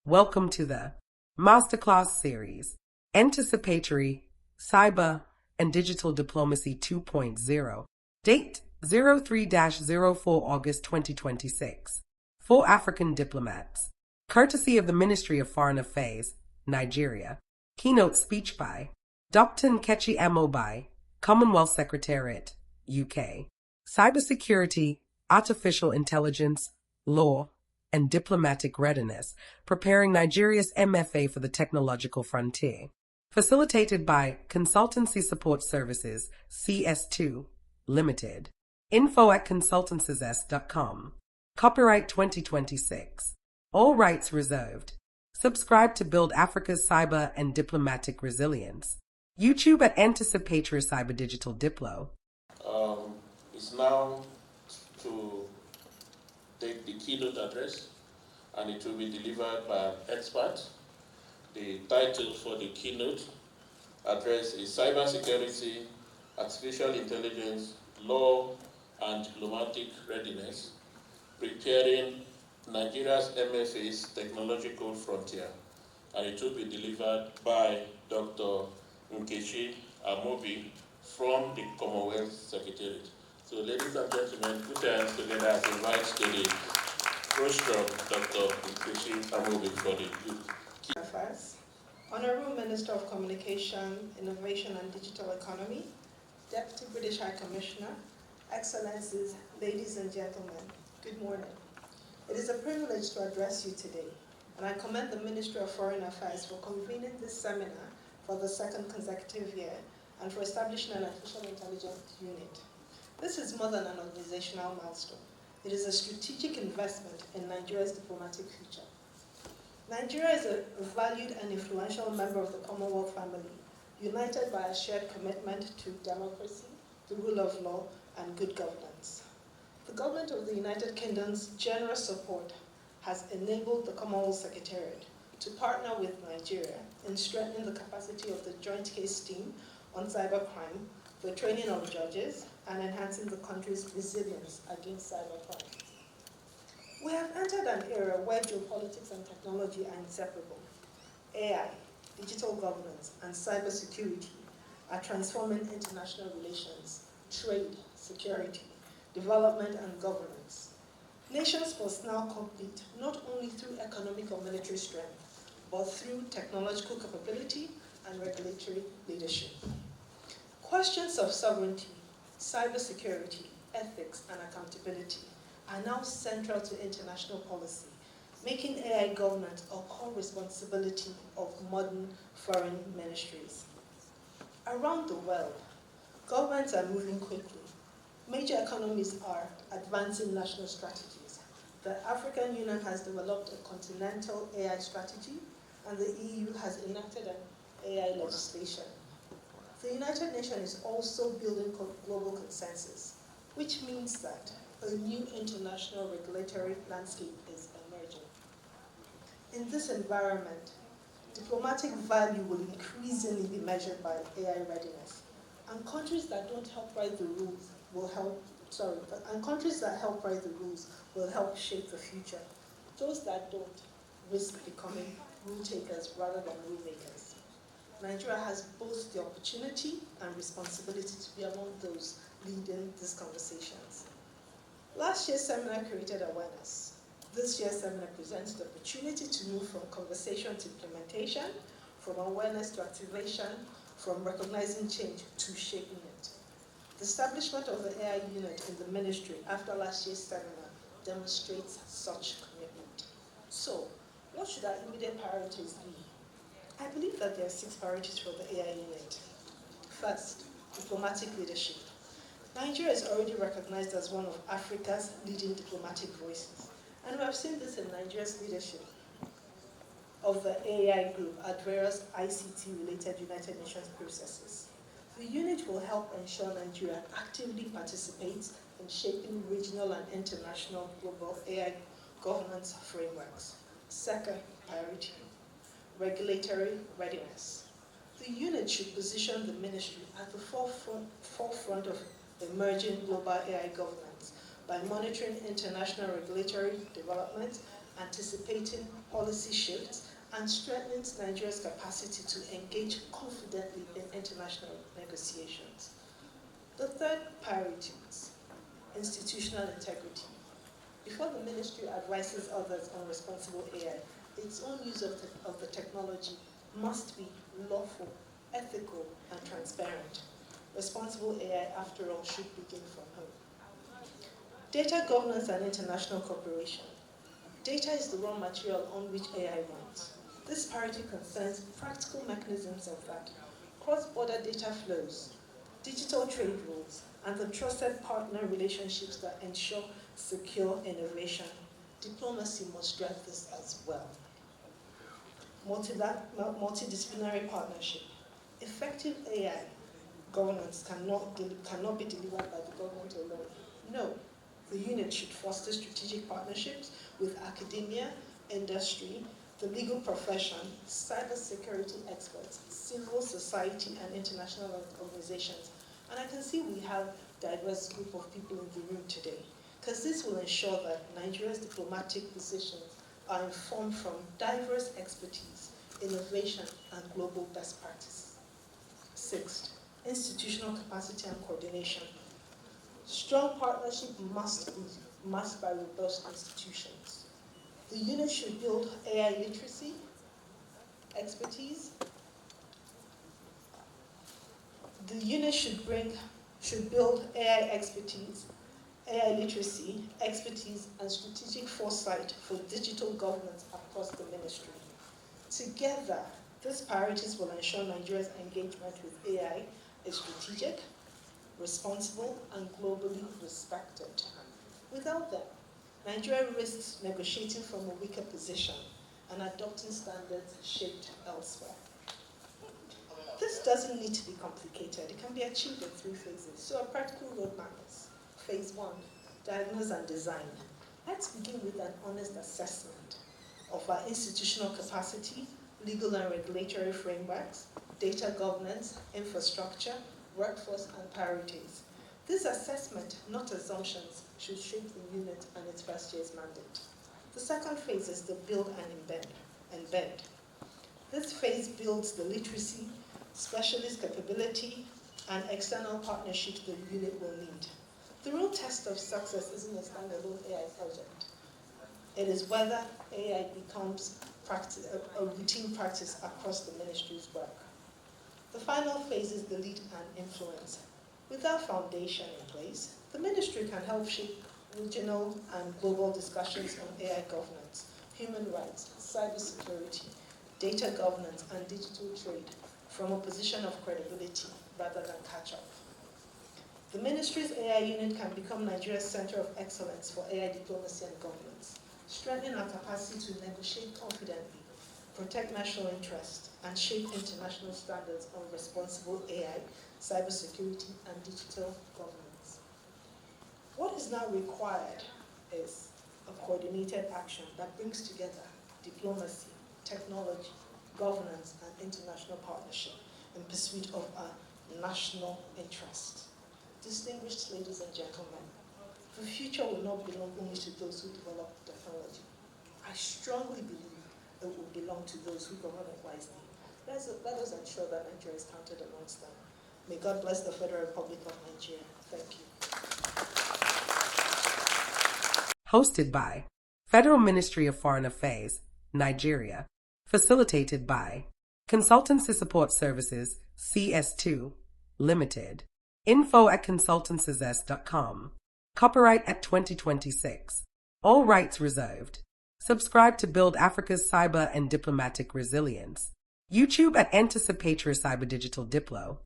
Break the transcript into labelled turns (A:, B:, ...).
A: Welcome to the Masterclass Series, Anticipatory, Cyber and Digital Diplomacy 2.0. Date 03-04 August 2026. For African diplomats. Courtesy of the Ministry of Foreign Affairs, Nigeria. Keynote speech by Dr. Nkechi Amobi, Commonwealth Secretariat, UK. Cybersecurity, Artificial Intelligence, Law, and Diplomatic Readiness, preparing Nigeria's MFA for the technological frontier. Facilitated by Consultancy Support Services, CS2, Limited. info@consultancies.com. Copyright 2026. All rights reserved. Subscribe to build Africa's cyber and diplomatic resilience. YouTube at Anticipatory Cyber Digital Diplo.
B: It's now to take the keynote address, and it will be delivered by an expert. The title for the keynote address is Cybersecurity, Artificial Intelligence, Law, and Diplomatic Readiness, Preparing Nigeria's MFA's Technological Frontier. And it will be delivered by Dr. Nkechi Amobi from the Commonwealth Secretariat. So ladies and gentlemen, put your hands together as a right to the rostrum, Dr. Nkechi Amobi for the youth.
C: Affairs, Honorable Minister of Communication, Innovation and Digital Economy, Deputy British High Commissioner, Excellencies, ladies and gentlemen, good morning. It is a privilege to address you today, and I commend the Ministry of Foreign Affairs for convening this seminar for the second consecutive year and for establishing an artificial intelligence unit. This is more than an organizational milestone. It is a strategic investment in Nigeria's diplomatic future. Nigeria is a valued and influential member of the Commonwealth family, united by a shared commitment to democracy, the rule of law, and good governance. The government of the United Kingdom's generous support has enabled the Commonwealth Secretariat to partner with Nigeria in strengthening the capacity of the joint case team on cybercrime, the training of judges, and enhancing the country's resilience against cybercrime. We have entered an era where geopolitics and technology are inseparable. AI, digital governance, and cybersecurity are transforming international relations, trade, security, development, and governance. Nations must now compete not only through economic or military strength, but through technological capability and regulatory leadership. Questions of sovereignty, cybersecurity, ethics, and accountability are now central to international policy, making AI governance a core responsibility of modern foreign ministries. Around the world, governments are moving quickly. Major economies are advancing national strategies. The African Union has developed a continental AI strategy, and the EU has enacted an AI legislation. The United Nations is also building global consensus, which means that a new international regulatory landscape is emerging. In this environment, diplomatic value will increasingly be measured by AI readiness, and countries that help write the rules will help shape the future. Those that don't risk becoming rule takers rather than rule makers. Nigeria has both the opportunity and responsibility to be among those leading these conversations. Last year's seminar created awareness. This year's seminar presents the opportunity to move from conversation to implementation, from awareness to activation, from recognizing change to shaping it. The establishment of the AI unit in the ministry after last year's seminar demonstrates such commitment. So, what should our immediate priorities be? I believe that there are 6 priorities for the AI unit. First, diplomatic leadership. Nigeria is already recognized as one of Africa's leading diplomatic voices, and we have seen this in Nigeria's leadership of the AI group at various ICT-related United Nations processes. The unit will help ensure Nigeria actively participates in shaping regional and international global AI governance frameworks. Second priority, regulatory readiness. The unit should position the ministry at the forefront of emerging global AI governance by monitoring international regulatory developments anticipating policy shifts, and strengthens Nigeria's capacity to engage confidently in international negotiations. The third priority is institutional integrity. Before the ministry advises others on responsible AI, its own use of the technology must be lawful, ethical, and transparent. Responsible AI, after all, should begin from home. Data governance and international cooperation. Data is the raw material on which AI runs. This priority concerns practical mechanisms of that, cross-border data flows, digital trade rules, and the trusted partner relationships that ensure secure innovation. Diplomacy must drive this as well. Multidisciplinary partnership. Effective AI governance cannot be delivered by the government alone. No, the unit should foster strategic partnerships with academia, industry, the legal profession, cybersecurity experts, civil society, and international organizations. And I can see we have a diverse group of people in the room today, because this will ensure that Nigeria's diplomatic positions are informed from diverse expertise, innovation, and global best practice. Sixth, institutional capacity and coordination. Strong partnership must by robust institutions. The unit should build AI literacy, expertise. The unit should build AI expertise, AI literacy, expertise, and strategic foresight for digital governance across the ministry. Together, these priorities will ensure Nigeria's engagement with AI is strategic, responsible, and globally respected. Without them, Nigeria risks negotiating from a weaker position and adopting standards shaped elsewhere. This doesn't need to be complicated. It can be achieved in 3 phases. So a practical roadmap is phase 1, diagnose and design. Let's begin with an honest assessment of our institutional capacity, legal and regulatory frameworks, data governance, infrastructure, workforce, and priorities. This assessment, not assumptions, should shape the unit and its first year's mandate. The second phase is the build and embed. This phase builds the literacy, specialist capability, and external partnerships the unit will need. The real test of success isn't a standalone AI project. It is whether AI becomes a routine practice across the ministry's work. The final phase is the lead and influence. Without foundation in place, the ministry can help shape regional and global discussions on AI governance, human rights, cybersecurity, data governance, and digital trade from a position of credibility rather than catch-up. The ministry's AI unit can become Nigeria's center of excellence for AI diplomacy and governance, strengthening our capacity to negotiate confidently, protect national interests, and shape international standards on responsible AI, cybersecurity, and digital governance. What is now required is a coordinated action that brings together diplomacy, technology, governance, and international partnership in pursuit of our national interest. Distinguished ladies and gentlemen, the future will not belong only to those who develop technology. I strongly believe it will belong to those who govern it wisely. Let us ensure that Nigeria is counted amongst them. May God bless the Federal Republic of Nigeria. Thank you.
A: Hosted by Federal Ministry of Foreign Affairs, Nigeria. Facilitated by Consultancy Support Services, CS2, Limited. info@consultancys.com. Copyright at 2026. All rights reserved. Subscribe to build Africa's cyber and diplomatic resilience. YouTube at Anticipatory Cyber Digital Diplo.